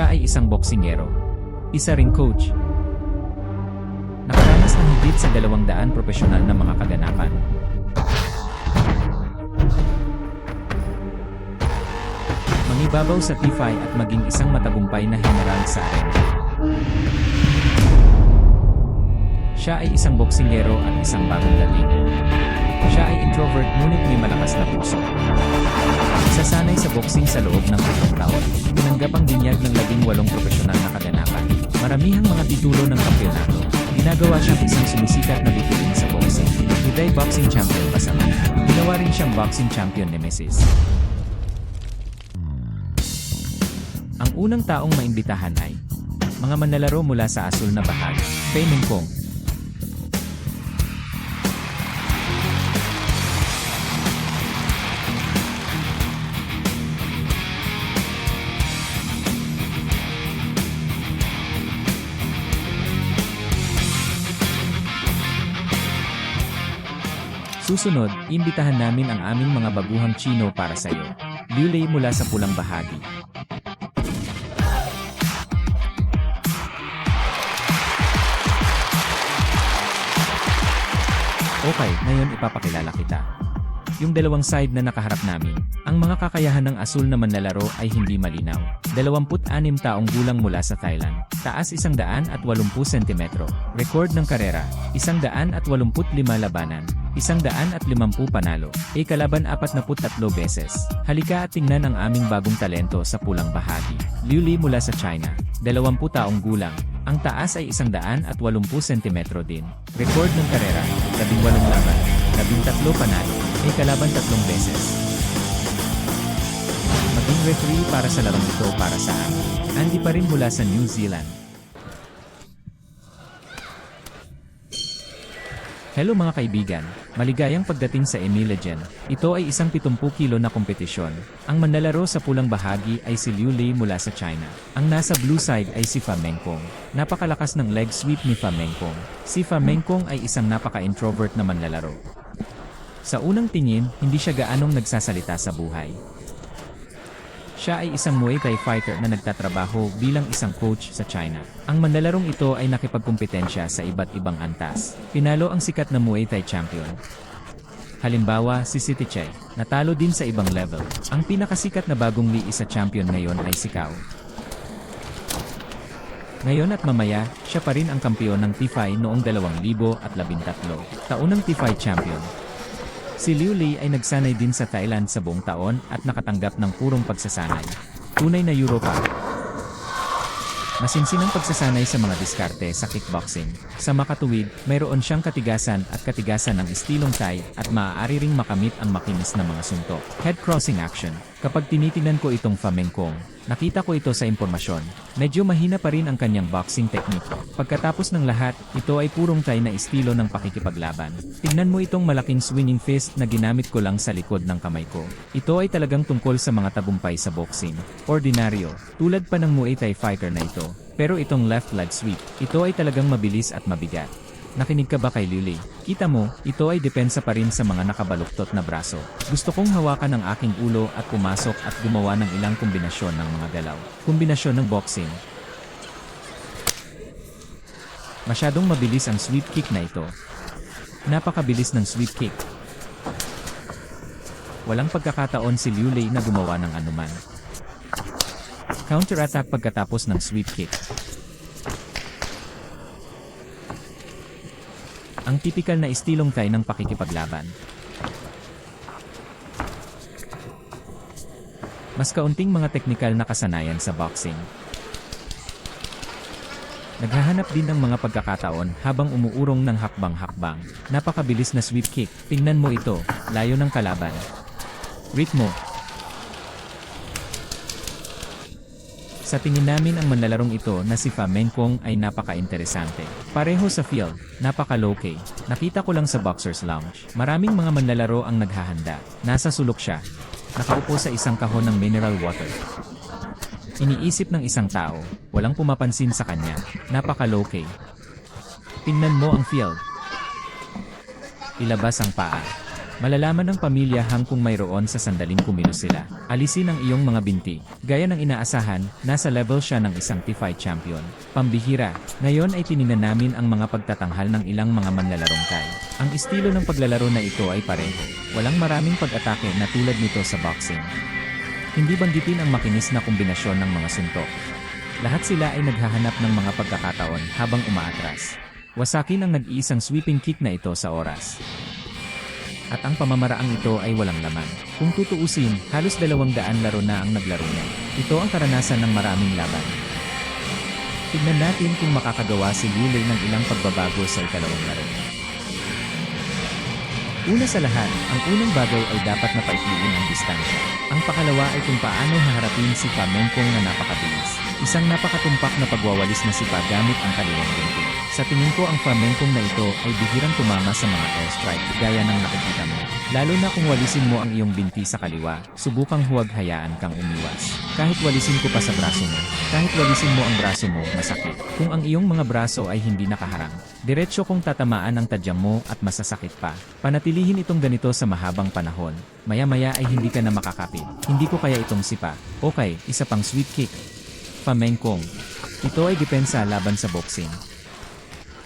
Siya ay isang boksingero. Isa ring coach. Nakaranas ng higit sa 200 profesional na mga kaganapan. Mangibabaw sa T5 at maging isang matagumpay na general sa arena. Siya ay isang boksingero at isang bagong dating. Siya ay introvert ngunit may malakas na puso. Sasanay sa boxing sa loob ng 7 taon. Tinanggap ang binyag ng 18 profesional na kaganapan. Maramihang mga titulo ng kampeonato. Ginagawa siyang isang sumisikat na bituin sa boxing. Today boxing champion kasama. Ginawa rin siyang boxing champion nemesis. Ang unang taong maimbitahan ay mga manlalaro mula sa asul na bahagi. Fei Mengkong. Susunod, imbitahan namin ang aming mga baguhang Chino para sa iyo. Liu Lei mula sa pulang bahagi. Okay, ngayon ipapakilala kita. Yung dalawang side na nakaharap namin, ang mga kakayahan ng asul na manlalaro ay hindi malinaw. 26 taong gulang mula sa Thailand, taas 180 cm, record ng karera, 185 labanan, 150 panalo, kalaban 43 beses. Halika at tingnan ang aming bagong talento sa pulang bahagi. Liu Lei mula sa China, 20 taong gulang, ang taas ay 180 cm din. Record ng karera, 18 laban, 13 panalo, kalaban 3 beses. Maging referee para sa larong ito para saan? Andy pa rin mula sa New Zealand. Hello mga kaibigan, maligayang pagdating sa Emmy Legend. Ito ay isang 70 kilo na kompetisyon. Ang manlalaro sa pulang bahagi ay si Liu Lei mula sa China. Ang nasa blue side ay si Fa Mengkong. Napakalakas ng leg sweep ni Fa Mengkong. Si Fa Mengkong ay isang napaka-introvert na manlalaro. Sa unang tingin, hindi siya gaanong nagsasalita sa buhay. Siya ay isang Muay Thai fighter na nagtatrabaho bilang isang coach sa China. Ang manlalarong ito ay nakipagkumpetensya sa iba't ibang antas. Pinalo ang sikat na Muay Thai champion. Halimbawa, si Siti Chai, natalo din sa ibang level. Ang pinakasikat na bagong liisa champion ngayon ay si Cao. Ngayon at mamaya, siya pa rin ang kampiyon ng T5 noong 2013, taunang T5 champion. Si Liu Lei ay nagsanay din sa Thailand sa buong taon at nakatanggap ng purong pagsasanay. Tunay na Europa. Masinsinang pagsasanay sa mga diskarte sa kickboxing. Sa makatuwid, mayroon siyang katigasan ng estilong Thai at maaari ring makamit ang makinis na mga suntok. Head crossing action. Kapag tinitingnan ko itong Fa Mengkong, nakita ko ito sa impormasyon. Medyo mahina pa rin ang kanyang boxing technique. Pagkatapos ng lahat, ito ay purong Thai na estilo ng pakikipaglaban. Tingnan mo itong malaking swinging fist na ginamit ko lang sa likod ng kamay ko. Ito ay talagang tungkol sa mga tagumpay sa boxing. Ordinaryo, tulad pa ng Muay Thai fighter na ito. Pero itong left leg sweep, ito ay talagang mabilis at mabigat. Nakinig ka ba kay Liu Lei? Kita mo, ito ay depensa pa rin sa mga nakabaluktot na braso. Gusto kong hawakan ang aking ulo at pumasok at gumawa ng ilang kombinasyon ng mga galaw. Kombinasyon ng boxing. Masyadong mabilis ang sweep kick na ito. Napakabilis ng sweep kick. Walang pagkakataon si Liu Lei na gumawa ng anuman. Counter-attack pagkatapos ng sweep kick. Ang tipikal na estilong Thai ng pakikipaglaban. Mas kaunting mga teknikal na kasanayan sa boxing. Naghahanap din ng mga pagkakataon habang umuurong ng hakbang-hakbang. Napakabilis na sweep kick. Tingnan mo ito, layo ng kalaban. Ritmo. Sa tingin namin ang manlalarong ito na si Fa Mengkong ay napaka-interesante. Pareho sa field, napaka-low-key. Nakita ko lang sa Boxer's Lounge. Maraming mga manlalaro ang naghahanda. Nasa sulok siya. Nakaupo sa isang kahon ng mineral water. Iniisip ng isang tao, walang pumapansin sa kanya. Napaka-low-key. Tingnan mo ang field. Ilabas ang paa. Malalaman ng pamilya Hang kung mayroon sa sandaling kumilos sila. Alisin ang iyong mga binti. Gaya ng inaasahan, nasa level siya ng isang T5 champion. Pambihira, ngayon ay tiningnan namin ang mga pagtatanghal ng ilang mga manlalarong Thai. Ang estilo ng paglalaro na ito ay pareho. Walang maraming pag-atake na tulad nito sa boxing. Hindi banggitin ang makinis na kombinasyon ng mga suntok. Lahat sila ay naghahanap ng mga pagkakataon habang umaatras. Wasakin ang nag-iisang sweeping kick na ito sa oras. At ang pamamaraang ito ay walang laman. Kung tutuusin, halos 200 laro na ang naglaro niya. Ito ang karanasan ng maraming laban. Tignan natin kung makakagawa si Liu Lei ng ilang pagbabago sa ikalawang laro. Una sa lahat, ang unang bagay ay dapat na paikliin ang distansya. Ang pakalawa ay kung paano haharapin si Fa Mengkong na napakabilis. Isang napakatumpak na pagwawalis na sipa gamit ang kaliwang binti. Sa tingin ko ang Fa Mengkong na ito ay bihirang tumama sa mga airstrike gaya ng nakikita mo. Lalo na kung walisin mo ang iyong binti sa kaliwa, subukang huwag hayaan kang umiwas. Kahit walisin ko pa sa braso mo, kahit walisin mo ang braso mo, masakit. Kung ang iyong mga braso ay hindi nakaharang, diretsyo kung tatamaan ang tadyang mo at masasakit pa. Panatilihin itong ganito sa mahabang panahon. Maya-maya ay hindi ka na makakapit. Hindi ko kaya itong sipa. Okay, isa pang sweep kick. Fa Mengkong. Ito ay depensa laban sa boxing.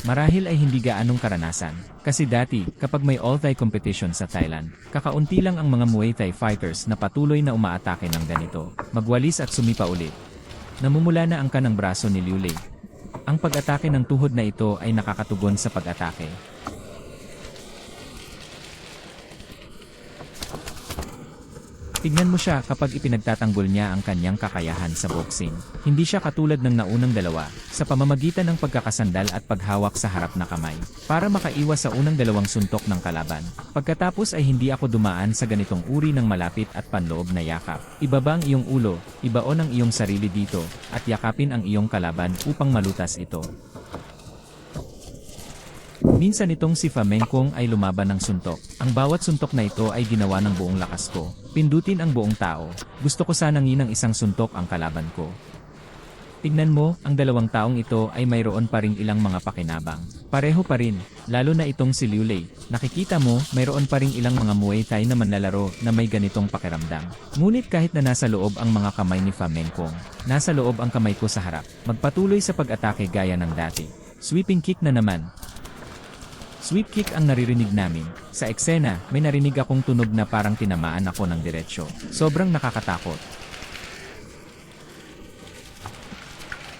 Marahil ay hindi gaanong karanasan. Kasi dati, kapag may all-Thai competition sa Thailand, kakaunti lang ang mga Muay Thai fighters na patuloy na umaatake ng ganito. Magwalis at sumipa ulit. Namumula na ang kanang braso ni Liu Lei. Ang pag-atake ng tuhod na ito ay nakakatugon sa pag-atake. Tignan mo siya kapag ipinagtatanggol niya ang kanyang kakayahan sa boxing. Hindi siya katulad ng naunang dalawa, sa pamamagitan ng pagkakasandal at paghawak sa harap na kamay, para makaiwas sa unang dalawang suntok ng kalaban. Pagkatapos ay hindi ako dumaan sa ganitong uri ng malapit at panloob na yakap. Ibaba ang iyong ulo, ibaon ang iyong sarili dito, at yakapin ang iyong kalaban upang malutas ito. Minsan itong si Fa Mengkong ay lumaban ng suntok. Ang bawat suntok na ito ay ginawa ng buong lakas ko. Pindutin ang buong tao. Gusto ko sanang ng isang suntok ang kalaban ko. Tignan mo, ang dalawang taong ito ay mayroon pa ring ilang mga pakinabang. Pareho pa rin, lalo na itong si Liu Lei. Nakikita mo, mayroon pa ring ilang mga Muay Thai na manlalaro na may ganitong pakiramdam. Ngunit kahit na nasa loob ang mga kamay ni Fa Mengkong, nasa loob ang kamay ko sa harap. Magpatuloy sa pag-atake gaya ng dati. Sweeping kick na naman. Sweep kick ang naririnig namin. Sa eksena, may narinig akong tunog na parang tinamaan ako ng diretsyo. Sobrang nakakatakot.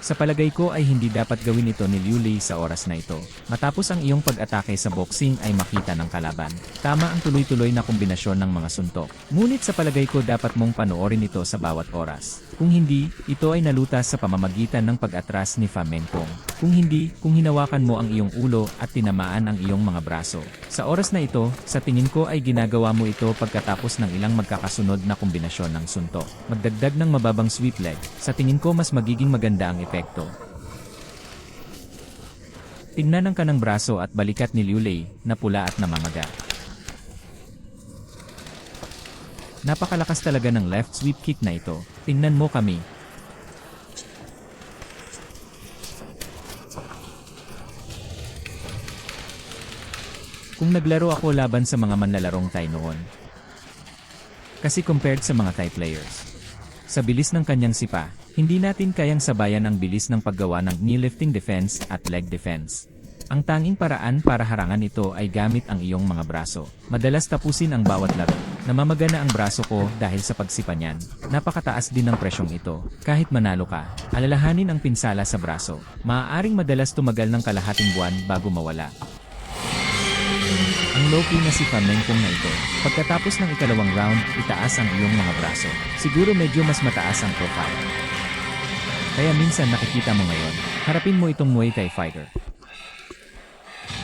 Sa palagay ko ay hindi dapat gawin ito ni Liu Lei sa oras na ito. Matapos ang iyong pag-atake sa boxing ay makita ng kalaban. Tama ang tuloy-tuloy na kombinasyon ng mga suntok. Ngunit sa palagay ko dapat mong panoorin ito sa bawat oras. Kung hindi, ito ay nalutas sa pamamagitan ng pag-atras ni Fa Mengkong. Kung hindi, kung hinawakan mo ang iyong ulo at tinamaan ang iyong mga braso. Sa oras na ito, sa tingin ko ay ginagawa mo ito pagkatapos ng ilang magkakasunod na kombinasyon ng suntok. Magdagdag ng mababang sweep leg. Sa tingin ko mas magiging maganda ang epekto. Tingnan ang kanang braso at balikat ni Liu Lei, na pula at namamaga. Napakalakas talaga ng left sweep kick na ito. Tingnan mo kami. Kung naglaro ako laban sa mga manlalarong Thai noon. Kasi compared sa mga Thai players, sa bilis ng kanyang sipa, hindi natin kayang sabayan ang bilis ng paggawa ng knee lifting defense at leg defense. Ang tanging paraan para harangan ito ay gamit ang iyong mga braso. Madalas tapusin ang bawat laro. Namamaga na ang braso ko dahil sa pagsipa niyan. Napakataas din ng presyong ito. Kahit manalo ka, alalahanin ang pinsala sa braso. Maaaring madalas tumagal ng kalahating buwan bago mawala. Ang low-key na si Fa Mengkong na ito. Pagkatapos ng ikalawang round, itaas ang iyong mga braso. Siguro medyo mas mataas ang profile. Kaya minsan nakikita mo ngayon, harapin mo itong Muay Thai fighter.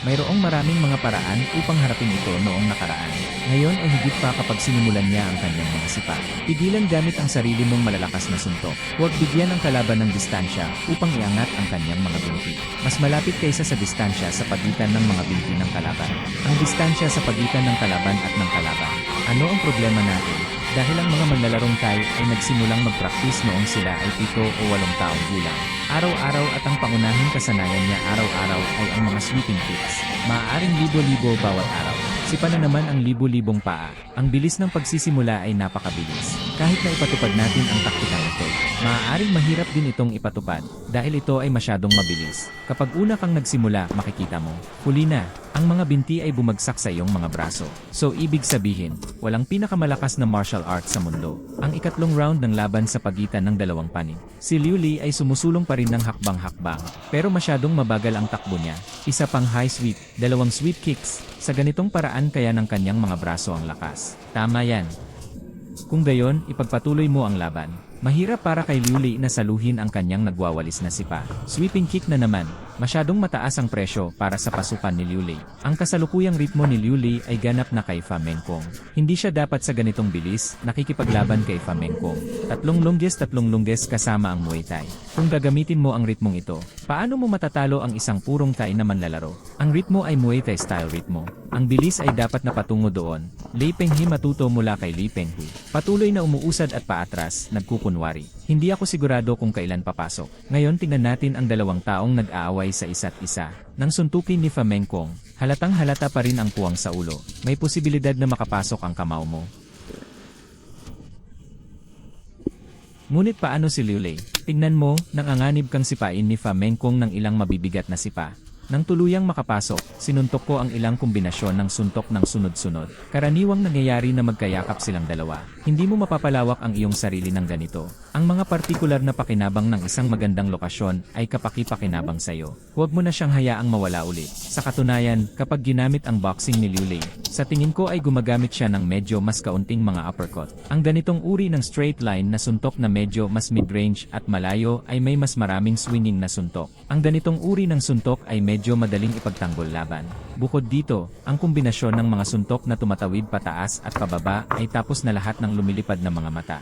Mayroong maraming mga paraan upang harapin ito noong nakaraan. Ngayon ay higit pa kapag sinimulan niya ang kanyang mga sipa. Pigilan gamit ang sarili mong malalakas na suntok. Huwag bigyan ang kalaban ng distansya upang iangat ang kanyang mga binti. Mas malapit kaysa sa distansya sa pagitan ng mga binti ng kalaban. Ang distansya sa pagitan ng kalaban at ng kalaban. Ano ang problema natin? Dahil ang mga manlalarong Thai ay nagsimulang mag-practice noong sila ay 7 o 8 taong gulang. Araw-araw at ang pangunahing kasanayan niya araw-araw ay ang mga sweeping kicks. Maaaring libo-libo bawat araw. Sipa na naman ang libu-libong paa. Ang bilis ng pagsisimula ay napakabilis. Kahit na ipatupad natin ang taktikang ito, maaaring mahirap din itong ipatupad dahil ito ay masyadong mabilis. Kapag una kang nagsimula, makikita mo, huli na, ang mga binti ay bumagsak sa iyong mga braso. So ibig sabihin, walang pinakamalakas na martial arts sa mundo. Ang ikatlong round ng laban sa pagitan ng dalawang panig. Si Liu Li ay sumusulong pa rin ng hakbang-hakbang, pero masyadong mabagal ang takbo niya. Isa pang high sweep, dalawang sweep kicks. Sa ganitong paraan kaya ng kanyang mga braso ang lakas. Tama yan. Kung gayon, ipagpatuloy mo ang laban. Mahirap para kay Liu Li na saluhin ang kanyang nagwawalis na sipa. Sweeping kick na naman, masyadong mataas ang presyo para sa pasukan ni Liu Li. Ang kasalukuyang ritmo ni Liu Li ay ganap na kay Fa Mengkong. Hindi siya dapat sa ganitong bilis, nakikipaglaban kay Fa Mengkong. Tatlong lungges kasama ang Muay Thai. Kung gagamitin mo ang ritmong ito, paano mo matatalo ang isang purong Thai na manlalaro? Ang ritmo ay Muay Thai style ritmo. Ang bilis ay dapat na patungo doon. Li Penghe matuto mula kay Li Penghu. Patuloy na umuusad at paatras, nagkukunwari. Hindi ako sigurado kung kailan papasok. Ngayon tingnan natin ang dalawang taong nag-aaway sa isa't isa. Nang suntukin ni Fa Mengkong, halatang halata pa rin ang puwang sa ulo. May posibilidad na makapasok ang kamao mo. Ngunit paano si Liu Li? Tingnan mo, nanganganib kang sipain ni Fa Mengkong ng ilang mabibigat na sipa. Nang tuluyang makapasok, sinuntok ko ang ilang kombinasyon ng suntok ng sunod-sunod. Karaniwang nangyayari na magkayakap silang dalawa. Hindi mo mapapalawak ang iyong sarili ng ganito. Ang mga partikular na pakinabang ng isang magandang lokasyon ay kapaki-pakinabang sa'yo. Huwag mo na siyang hayaang mawala ulit. Sa katunayan, kapag ginamit ang boxing ni Liu Li, sa tingin ko ay gumagamit siya ng medyo mas kaunting mga uppercut. Ang ganitong uri ng straight line na suntok na medyo mas mid-range at malayo ay may mas maraming swinging na suntok. Ang ganitong uri ng suntok ay medyo madaling ipagtanggol laban. Bukod dito, ang kombinasyon ng mga suntok na tumatawid pataas at pababa ay tapos na lahat ng lumilipad na mga mata.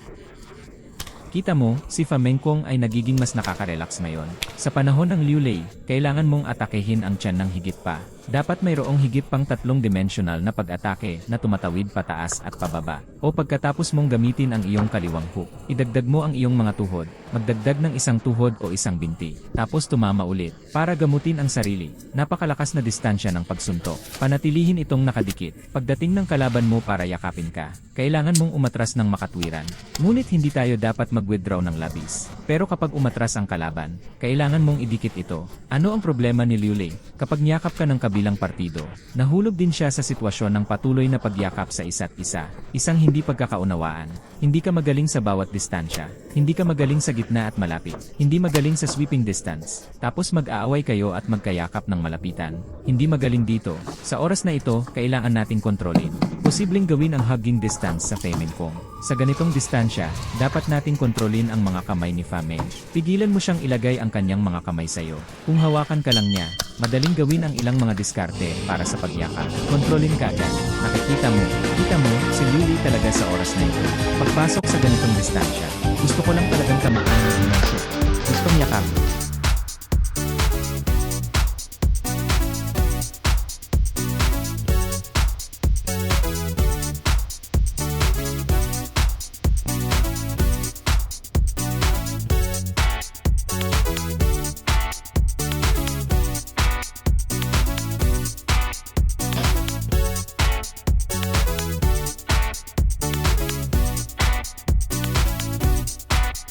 Kita mo, si Fa Mengkong ay nagiging mas nakaka-relax ngayon. Sa panahon ng Liu Li, kailangan mong atakehin ang tiyan ng higit pa. Dapat mayroong higit pang 3-dimensional na pag-atake na tumatawid pataas at pababa. O pagkatapos mong gamitin ang iyong kaliwang hook, idagdag mo ang iyong mga tuhod, magdagdag ng isang tuhod o isang binti, tapos tumama ulit, para gamutin ang sarili. Napakalakas na distansya ng pagsuntok. Panatilihin itong nakadikit. Pagdating ng kalaban mo para yakapin ka, kailangan mong umatras ng makatwiran. Ngunit hindi tayo dapat mag-withdraw ng labis. Pero kapag umatras ang kalaban, kailangan mong idikit ito. Ano ang problema ni Liu Li? Kapag niyakap ka ng kabilang partido, nahulog din siya sa sitwasyon ng patuloy na pagyakap sa isa't isa. Isang hindi pagkakaunawaan. Hindi ka magaling sa bawat distansya. Hindi ka magaling sa gitna at malapit. Hindi magaling sa sweeping distance. Tapos mag-aaway kayo at magkayakap ng malapitan. Hindi magaling dito. Sa oras na ito, kailangan nating kontrolin. Posibleng gawin ang hugging distance sa Fa Mengkong. Sa ganitong distansya, dapat nating kontrolin ang mga kamay ni Fa Meng. Pigilan mo siyang ilagay ang kanyang mga kamay sa'yo. Kung hawakan ka lang niya, madaling gawin ang ilang mga diskarte para sa pagyakap. Kontrolin ka agad. Nakikita mo, si Liu Li talaga sa oras na ito. Pagpasok sa ganitong distansya, gusto ko lang talagang tamaan ng inyong shoot. Gustong yakap.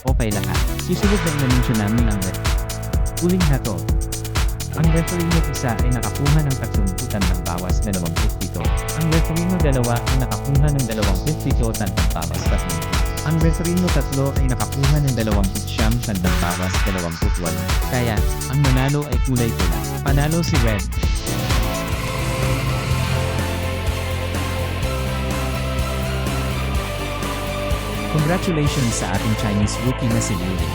Okay lahat. Susunod na i-mention namin ang Huling hatol. Ang referee mo isa ay nakakuha ng 30 ng bawas 27. Ang referee mo dalawa ay nakakuha ng 27 tandang bawas 30. Ang referee mo tatlo ay nakakuha ng 29 tandang bawas 28. Kaya, ang manalo ay kulay pula. Panalo si Red. Congratulations sa ating Chinese rookie na si Liu Li.